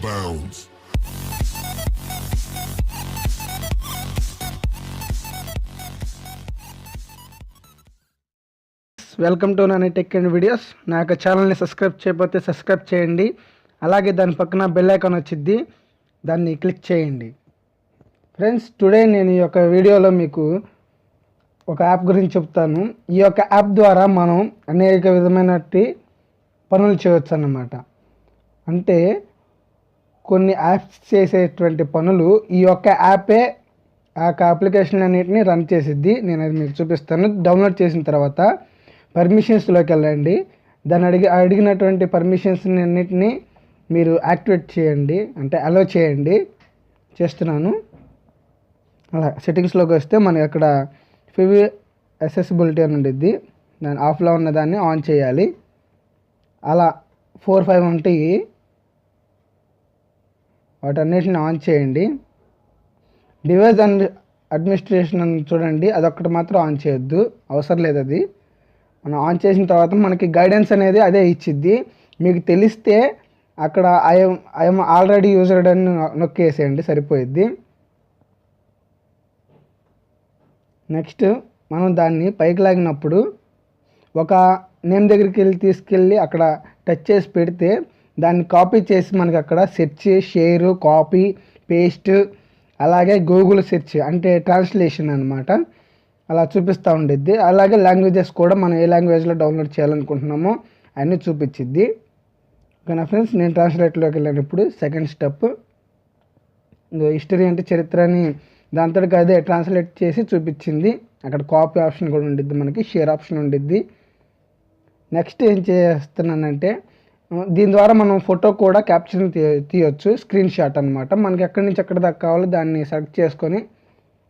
bounds. Welcome to Nani tech and videos. నా యొక్క ఛానల్ని సబ్స్క్రైబ్ చేయకపోతే సబ్స్క్రైబ్ చేయండి. అలాగే దాని పక్కన బెల్ ఐకాన్ వచ్చింది, దాన్ని క్లిక్ చేయండి. ఫ్రెండ్స్, టుడే నేను ఈ యొక్క వీడియోలో మీకు ఒక యాప్ గురించి చెప్తాను. ఈ యొక్క యాప్ ద్వారా మనం అనేక విధమైన పనులు చేయవచ్చు అన్నమాట. అంటే కొన్ని యాప్స్ చేసేటువంటి పనులు ఈ యొక్క యాపే ఆ యొక్క అప్లికేషన్ అన్నిటిని రన్ చేసిద్ది. నేను అది మీకు చూపిస్తాను. డౌన్లోడ్ చేసిన తర్వాత పర్మిషన్స్లోకి వెళ్ళండి. దాన్ని అడిగినటువంటి పర్మిషన్స్ అన్నిటిని మీరు యాక్టివేట్ చేయండి, అంటే అలో చేయండి. చేస్తున్నాను. అలా సెట్టింగ్స్లోకి వస్తే మనకి అక్కడ ఫివి అసెసిబిలిటీ అని ఉండిద్ది. దాని ఆఫ్లో ఉన్న దాన్ని ఆన్ చేయాలి. అలా 4-5 ఉంటాయి, వాటన్నిటిని ఆన్ చేయండి. డివైస్ అడ్మినిస్ట్రేషన్ అని చూడండి, అదొక్కటి మాత్రం ఆన్ చేయొద్దు, అవసరం లేదు. అది మనం ఆన్ చేసిన తర్వాత మనకి గైడెన్స్ అనేది అదే ఇచ్చిద్ది. మీకు తెలిస్తే అక్కడ ఐఎమ్ ఆల్రెడీ యూజర్డ్ అని నొక్కేసేయండి, సరిపోయిద్ది. నెక్స్ట్ మనం దాన్ని పైకి లాగినప్పుడు ఒక నేమ్ దగ్గరికి తీసుకెళ్ళి అక్కడ టచ్ చేసి పెడితే దాన్ని కాపీ చేసి మనకి అక్కడ సెర్చ్, షేరు, కాపీ, పేస్ట్, అలాగే గూగుల్ సెర్చ్ అంటే ట్రాన్స్లేషన్ అనమాట, అలా చూపిస్తూ ఉండిద్ది. అలాగే లాంగ్వేజెస్ కూడా మనం ఏ లాంగ్వేజ్లో డౌన్లోడ్ చేయాలనుకుంటున్నామో అన్నీ చూపించిద్ది. ఓకేనా ఫ్రెండ్స్, నేను ట్రాన్స్లేట్లోకి వెళ్ళినప్పుడు సెకండ్ స్టెప్ హిస్టరీ అంటే చరిత్రని దాంతో అదే ట్రాన్స్లేట్ చేసి చూపించింది. అక్కడ కాపీ ఆప్షన్ కూడా ఉండిద్ది, మనకి షేర్ ఆప్షన్ ఉండిద్ది. నెక్స్ట్ ఏం చేస్తున్నానంటే దీని ద్వారా మనం ఫోటో కూడా క్యాప్చర్ తీయొచ్చు, స్క్రీన్ షాట్ అనమాట. మనకి ఎక్కడి నుంచి ఎక్కడి దాకా కావాలో దాన్ని సెలెక్ట్ చేసుకొని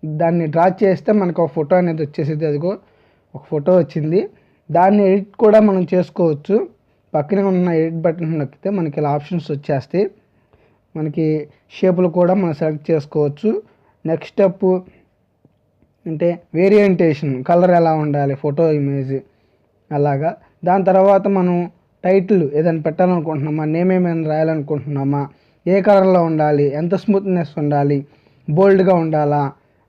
దాన్ని డ్రా చేస్తే మనకు ఒక ఫోటో అనేది వచ్చేసింది. అదిగో ఒక ఫోటో వచ్చింది. దాన్ని ఎడిట్ కూడా మనం చేసుకోవచ్చు. పక్కనే ఉన్న ఎడిట్ బటన్ నొక్కితే మనకి ఇలా ఆప్షన్స్ వచ్చేస్తాయి. మనకి షేపులు కూడా మనం సెలెక్ట్ చేసుకోవచ్చు. నెక్స్ట్ స్టెప్ అంటే వేరియంటేషన్, కలర్ ఎలా ఉండాలి, ఫోటో ఇమేజ్ అలాగా. దాని తర్వాత మనం టైటిల్ ఏదైనా పెట్టాలనుకుంటున్నామా, నేమ్ ఏమైనా రాయాలనుకుంటున్నామా, ఏ కలర్లో ఉండాలి, ఎంత స్మూత్నెస్ ఉండాలి, బోల్డ్గా ఉండాలా,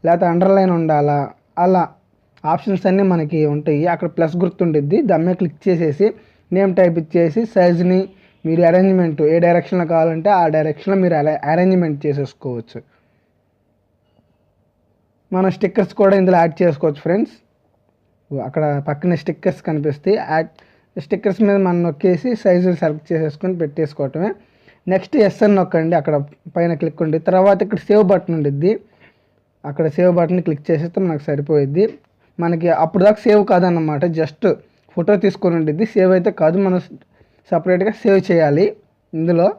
లేకపోతే అండర్లైన్ ఉండాలా, అలా ఆప్షన్స్ అన్నీ మనకి ఉంటాయి. అక్కడ ప్లస్ గుర్తుండిద్ది, దాని మీద క్లిక్ చేసేసి నేమ్ టైప్ ఇచ్చేసి సైజుని మీరు అరేంజ్మెంట్ ఏ డైరెక్షన్లో కావాలంటే ఆ డైరెక్షన్లో మీరు అరేంజ్మెంట్ చేసేసుకోవచ్చు. మన స్టిక్కర్స్ కూడా ఇందులో యాడ్ చేసుకోవచ్చు ఫ్రెండ్స్. అక్కడ పక్కనే స్టిక్కర్స్ కనిపిస్తాయి. స్టిక్కర్స్ మీద మనం నొక్కేసి సైజులు సెలెక్ట్ చేసేసుకొని పెట్టేసుకోవటమే. నెక్స్ట్ ఎస్ అని నొక్కండి, అక్కడ పైన క్లిక్ ఉండి తర్వాత ఇక్కడ సేవ్ బటన్ ఉండిద్ది. అక్కడ సేవ్ బటన్ క్లిక్ చేసేస్తే మనకు సరిపోయిద్ది. మనకి అప్పుడు దాకా సేవ్ కాదన్నమాట, జస్ట్ ఫోటో తీసుకొని ఉండిద్ది, సేవ్ అయితే కాదు. మనం సపరేట్గా సేవ్ చేయాలి ఇందులో.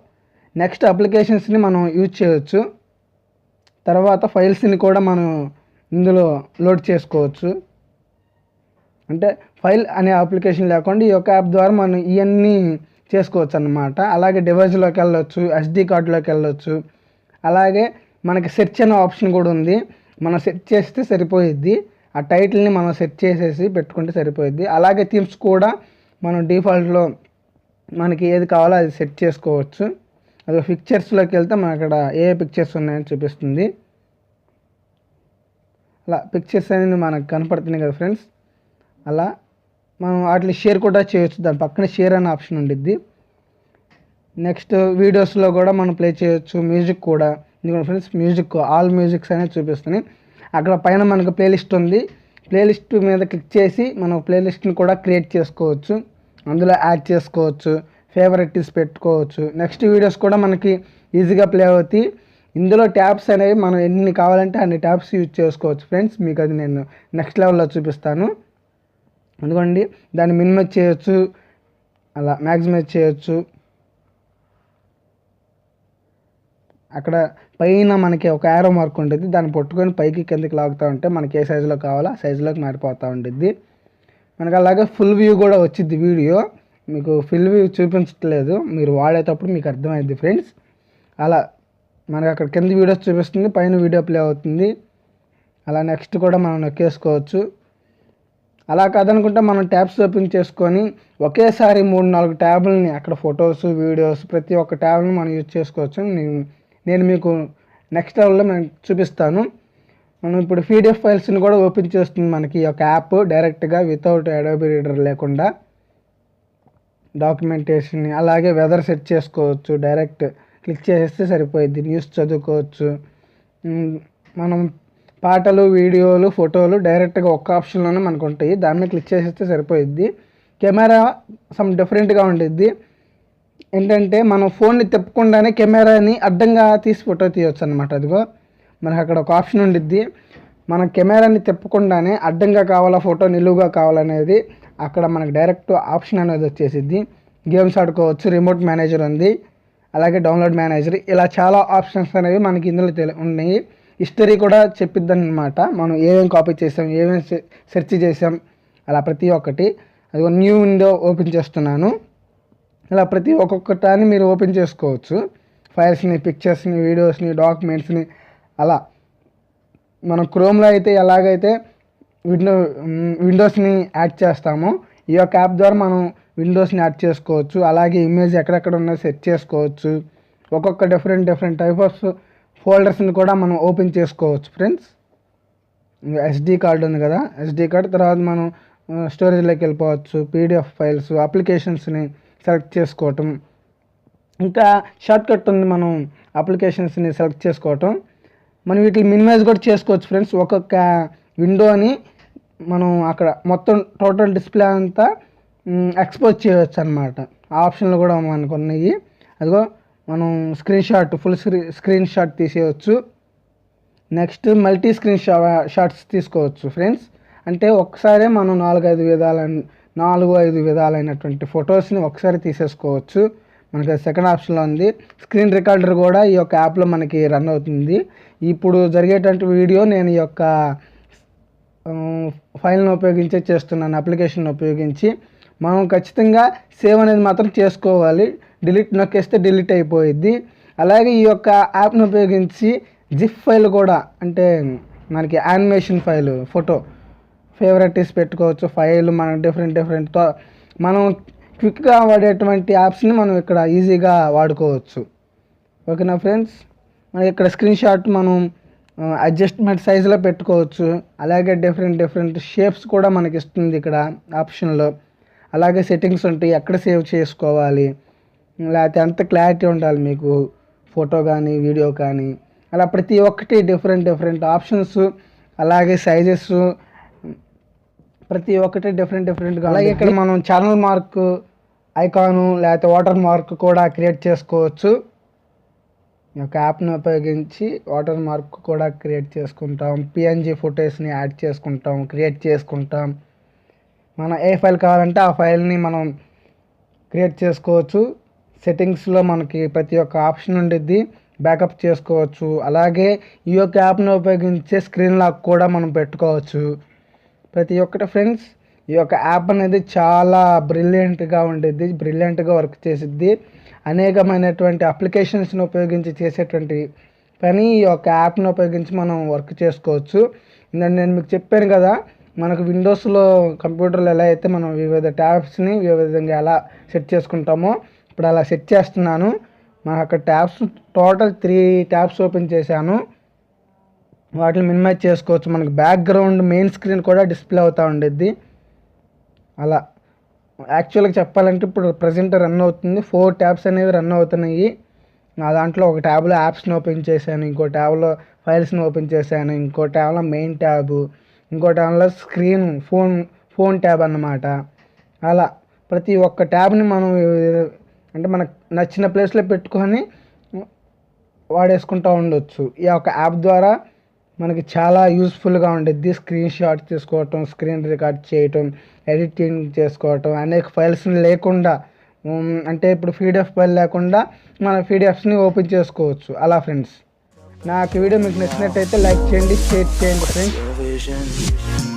నెక్స్ట్ అప్లికేషన్స్ని మనం యూజ్ చేయవచ్చు. తర్వాత ఫైల్స్ని కూడా మనం ఇందులో లోడ్ చేసుకోవచ్చు. అంటే ఫైల్ అనే అప్లికేషన్ లేకుండా ఈ యొక్క యాప్ ద్వారా మనం ఇవన్నీ చేసుకోవచ్చు అన్నమాట. అలాగే డివైస్లోకి వెళ్ళొచ్చు, SD కార్డులోకి వెళ్ళొచ్చు. అలాగే మనకి సెర్చ్ అనే ఆప్షన్ కూడా ఉంది. మనం సెర్చ్ చేస్తే సరిపోయిద్ది. ఆ టైటిల్ని మనం సెర్చ్ చేసేసి పెట్టుకుంటే సరిపోయిద్ది. అలాగే థీమ్స్ కూడా మనం డిఫాల్ట్లో మనకి ఏది కావాలో అది సెట్ చేసుకోవచ్చు. అది పిక్చర్స్లోకి వెళ్తే మన అక్కడ ఏ పిక్చర్స్ ఉన్నాయని చూపిస్తుంది. అలా పిక్చర్స్ అనేది మనకు కనపడుతున్నాయి కదా ఫ్రెండ్స్. అలా మనం వాటిని షేర్ కూడా చేయొచ్చు. దాని పక్కన షేర్ అనే ఆప్షన్ ఉండిద్ది. నెక్స్ట్ వీడియోస్లో కూడా మనం ప్లే చేయొచ్చు. మ్యూజిక్ కూడా ఎందుకంటే ఫ్రెండ్స్, మ్యూజిక్ ఆల్ మ్యూజిక్స్ అనేది చూపిస్తుంది. అక్కడ పైన మనకు ప్లేలిస్ట్ ఉంది. ప్లేలిస్ట్ మీద క్లిక్ చేసి మనం ప్లేలిస్ట్ని కూడా క్రియేట్ చేసుకోవచ్చు, అందులో యాడ్ చేసుకోవచ్చు, ఫేవరెట్స్ పెట్టుకోవచ్చు. నెక్స్ట్ వీడియోస్ కూడా మనకి ఈజీగా ప్లే అవుతాయి. ఇందులో ట్యాబ్స్ అనేవి మనం ఎన్ని కావాలంటే అన్ని ట్యాబ్స్ యూజ్ చేసుకోవచ్చు ఫ్రెండ్స్. మీకు అది నేను నెక్స్ట్ లెవెల్లో చూపిస్తాను. ఎందుకండి దాన్ని మినిమైజ్ చేయొచ్చు, అలా మ్యాక్సిమైజ్ చేయొచ్చు. అక్కడ పైన మనకి ఒక యారో మార్క్ ఉంటుంది, దాన్ని పట్టుకొని పైకి కిందకి లాగుతూ ఉంటే మనకి ఏ సైజులో కావాలో ఆ సైజులోకి మారిపోతూ ఉంటుంది. మనకి అలాగే ఫుల్ వ్యూ కూడా వచ్చింది. వీడియో మీకు ఫుల్ వ్యూ చూపించట్లేదు, మీరు వాడేటప్పుడు మీకు అర్థమైంది ఫ్రెండ్స్. అలా మనకి అక్కడ కింద వీడియోస్ చూపిస్తుంది, పైన వీడియో ప్లే అవుతుంది. అలా నెక్స్ట్ కూడా మనం నొక్కేసుకోవచ్చు. అలా కాదనుకుంటే మనం ట్యాబ్స్ ఓపెన్ చేసుకొని ఒకేసారి 3-4 ట్యాబులని అక్కడ ఫొటోస్, వీడియోస్ ప్రతి ఒక్క ట్యాబ్ని మనం యూజ్ చేసుకోవచ్చు. నేను మీకు నెక్స్ట్ లెవెల్లో నేను చూపిస్తాను. మనం ఇప్పుడు పీడిఎఫ్ ఫైల్స్ని కూడా ఓపెన్ చేస్తుంది మనకి ఈ యొక్క యాప్ డైరెక్ట్గా వితౌట్ అడోబీ రీడర్ లేకుండా. డాక్యుమెంటేషన్ అలాగే వెదర్ సెట్ చేసుకోవచ్చు, డైరెక్ట్ క్లిక్ చేసేస్తే సరిపోయిద్ది. న్యూస్ చదువుకోవచ్చు. మనం పాటలు, వీడియోలు, ఫోటోలు డైరెక్ట్గా ఒక్క ఆప్షన్లోనే మనకు ఉంటాయి. దాని మీద క్లిక్ చేసేస్తే సరిపోయిద్ది. కెమెరా సమ్ డిఫరెంట్గా ఉండిద్ది. ఏంటంటే మనం ఫోన్ని తిప్పకుండానే కెమెరాని అడ్డంగా తీసి ఫోటో తీయవచ్చు అనమాట. అదిగో మనకు అక్కడ ఒక ఆప్షన్ ఉండిద్ది. మన కెమెరాని తిప్పకుండానే అడ్డంగా కావాలా ఫోటో నిలువుగా కావాలనేది అక్కడ మనకు డైరెక్ట్ ఆప్షన్ అనేది వచ్చేసిద్ది. గేమ్స్ ఆడుకోవచ్చు, రిమోట్ మేనేజర్ ఉంది, అలాగే డౌన్లోడ్ మేనేజర్, ఇలా చాలా ఆప్షన్స్ అనేవి మనకి ఇందులో ఉన్నాయి. హిస్టరీ కూడా చెప్పిద్ది అనమాట. మనం ఏమేమి కాపీ చేసాం, ఏమేమి సెర్చ్ చేసాం, అలా ప్రతి ఒక్కటి. అది న్యూ విండో ఓపెన్ చేస్తున్నాను. ఇలా ప్రతి ఒక్కొక్కటాన్ని మీరు ఓపెన్ చేసుకోవచ్చు. ఫైల్స్ని, పిక్చర్స్ని, వీడియోస్ని, డాక్యుమెంట్స్ని. అలా మనం క్రోమ్లో అయితే ఎలాగైతే విండోస్ని యాడ్ చేస్తామో ఈ యొక్క యాప్ ద్వారా మనం విండోస్ని యాడ్ చేసుకోవచ్చు. అలాగే ఇమేజ్ ఎక్కడెక్కడ ఉన్నది సెట్ చేసుకోవచ్చు. ఒక్కొక్క డిఫరెంట్ టైప్ ఆఫ్ ఫోల్డర్స్ని కూడా మనం ఓపెన్ చేసుకోవచ్చు ఫ్రెండ్స్. ఎస్డి కార్డు ఉంది కదా, ఎస్డి కార్డు తర్వాత మనం స్టోరేజ్లోకి వెళ్ళిపోవచ్చు. పీడిఎఫ్ ఫైల్స్, అప్లికేషన్స్ని సెలెక్ట్ చేసుకోవటం, ఇంకా షార్ట్ కట్ ఉంది మనం అప్లికేషన్స్ని సెలెక్ట్ చేసుకోవటం. మనం వీటిని మినిమైజ్ కూడా చేసుకోవచ్చు ఫ్రెండ్స్. ఒక్కొక్క విండోని మనం అక్కడ మొత్తం టోటల్ డిస్ప్లే అంతా ఎక్స్పోజ్ చేయవచ్చు అనమాట. ఆ ఆప్షన్లు కూడా మనకు ఉన్నాయి. అదిగో మనం ఫుల్ స్క్రీన్ షాట్ తీసేయచ్చు. నెక్స్ట్ మల్టీ స్క్రీన్ షాట్స్ తీసుకోవచ్చు ఫ్రెండ్స్. అంటే ఒకసారి మనం 4-5 విధాలైనటువంటి ఫొటోస్ని ఒకసారి తీసేసుకోవచ్చు. మనకి సెకండ్ ఆప్షన్లో ఉంది. స్క్రీన్ రికార్డర్ కూడా ఈ యొక్క యాప్లో మనకి రన్ అవుతుంది. ఇప్పుడు జరిగేటువంటి వీడియో నేను ఈ యొక్క ఫైల్ని ఉపయోగించే చేస్తున్నాను, అప్లికేషన్ ఉపయోగించి. మనం ఖచ్చితంగా సేవ్ అనేది మాత్రం చేసుకోవాలి. డిలీట్ నొక్కేస్తే డిలీట్ అయిపోయిద్ది. అలాగే ఈ యొక్క యాప్ని ఉపయోగించి జిప్ ఫైల్ కూడా, అంటే మనకి యానిమేషన్ ఫైల్, ఫోటో ఫేవరెట్స్ పెట్టుకోవచ్చు. ఫైల్ మనం డిఫరెంట్ మనం క్విక్గా వాడేటువంటి యాప్స్ని మనం ఇక్కడ ఈజీగా వాడుకోవచ్చు. ఓకేనా ఫ్రెండ్స్. మనకి ఇక్కడ స్క్రీన్ షాట్ మనం అడ్జస్ట్మెంట్ సైజులో పెట్టుకోవచ్చు. అలాగే డిఫరెంట్ షేప్స్ కూడా మనకి ఇస్తుంది ఇక్కడ ఆప్షన్లో. అలాగే సెట్టింగ్స్ ఉంటాయి, ఎక్కడ సేవ్ చేసుకోవాలి, లేకపోతే ఎంత క్లారిటీ ఉండాలి మీకు ఫోటో కానీ వీడియో కానీ, అలా ప్రతి ఒక్కటి డిఫరెంట్ ఆప్షన్స్, అలాగే సైజెస్ ప్రతి ఒక్కటి డిఫరెంట్గా. అలాగే ఇక్కడ మనం ఛానల్ మార్క్ ఐకాను లేకపోతే వాటర్ మార్క్ కూడా క్రియేట్ చేసుకోవచ్చు. ఈ యొక్క యాప్ని ఉపయోగించి వాటర్ మార్క్ కూడా క్రియేట్ చేసుకుంటాం. పిఎన్జీ ఫొటోస్ని యాడ్ చేసుకుంటాం, క్రియేట్ చేసుకుంటాం. మనం ఏ ఫైల్ కావాలంటే ఆ ఫైల్ని మనం క్రియేట్ చేసుకోవచ్చు. సెట్టింగ్స్లో మనకి ప్రతి ఒక్క ఆప్షన్ ఉండిద్ది, బ్యాకప్ చేసుకోవచ్చు. అలాగే ఈ యొక్క యాప్ని ఉపయోగించే స్క్రీన్ లాక్ కూడా మనం పెట్టుకోవచ్చు. ప్రతి ఒక్కటి ఫ్రెండ్స్, ఈ యొక్క యాప్ అనేది చాలా బ్రిలియంట్గా ఉండిద్ది, బ్రిలియంట్గా వర్క్ చేసిద్ది. అనేకమైనటువంటి అప్లికేషన్స్ని ఉపయోగించి చేసేటువంటి పని ఈ యొక్క యాప్ని ఉపయోగించి మనం వర్క్ చేసుకోవచ్చు. నేను మీకు చెప్పాను కదా, మనకు విండోస్లో కంప్యూటర్లో ఎలా అయితే మనం వివిధ ట్యాబ్స్ని విధంగా ఎలా సెట్ చేసుకుంటామో ఇప్పుడు అలా సెట్ చేస్తున్నాను. మనకు అక్కడ ట్యాబ్స్ టోటల్ 3 ట్యాబ్స్ ఓపెన్ చేశాను. వాటిని మినిమైజ్ చేసుకోవచ్చు. మనకు బ్యాక్గ్రౌండ్ మెయిన్ స్క్రీన్ కూడా డిస్ప్లే అవుతూ ఉండిద్ది. అలా యాక్చువల్గా చెప్పాలంటే ఇప్పుడు ప్రజెంట్ రన్ అవుతుంది. 4 ట్యాబ్స్ అనేవి రన్ అవుతున్నాయి. నా దాంట్లో ఒక ట్యాబ్లో యాప్స్ని ఓపెన్ చేశాను, ఇంకో ట్యాబ్లో ఫైల్స్ని ఓపెన్ చేశాను, ఇంకో ట్యాబ్లో మెయిన్ ట్యాబ్, ఇంకో ట్యాబ్లో స్క్రీన్ ఫోన్ ట్యాబ్ అన్నమాట. అలా ప్రతి ఒక్క ట్యాబ్ని మనం అంటే మనకు నచ్చిన ప్లేస్లో పెట్టుకొని వాడేసుకుంటూ ఉండొచ్చు. ఈ యొక్క యాప్ ద్వారా మనకి చాలా యూస్ఫుల్గా ఉండిద్ది. స్క్రీన్ షాట్ తీసుకోవటం, స్క్రీన్ రికార్డ్ చేయటం, ఎడిటింగ్ చేసుకోవటం, అనేక ఫైల్స్ని లేకుండా, అంటే ఇప్పుడు పీడిఎఫ్ ఫైల్ లేకుండా మన పీడిఎఫ్స్ని ఓపెన్ చేసుకోవచ్చు. అలా ఫ్రెండ్స్, నాకు వీడియో మీకు నచ్చినట్టయితే లైక్ చేయండి, షేర్ చేయండి ఫ్రెండ్స్.